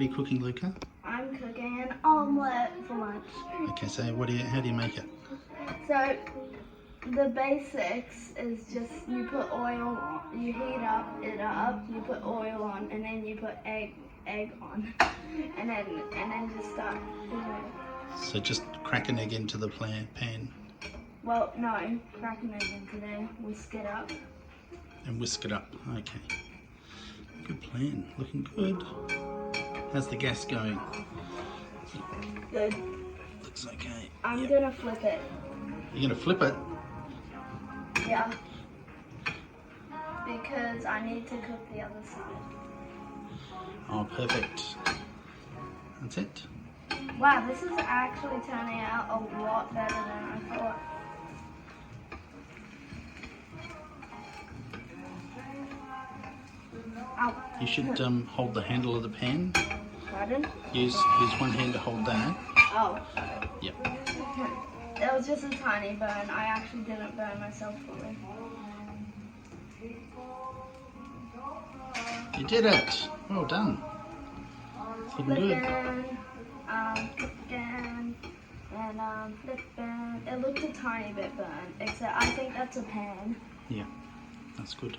What are you cooking, Luka? I'm cooking an omelette for lunch. Okay, so how do you make it? So the basics is just you put oil on, you heat it up, you put oil on, and then you put egg on, and then just start doing it. So just crack an egg into the pan Well, no, crack an egg into there, whisk it up. and whisk it up. Okay. Good plan. Looking good. How's the gas going? Good. Looks okay. I'm gonna flip it. You're gonna flip it? Yeah. Because I need to cook the other side. Oh, perfect. That's it. Wow, this is actually turning out a lot better than I thought. Ow. You should hold the handle of the pan. Pardon? Use one hand to hold that. Oh. Yep. It was just a tiny burn. I actually didn't burn myself fully. You did it. Well done. It's looking good. Flipping, and flipping. It looked a tiny bit burnt, except I think that's a pan. Yeah, that's good.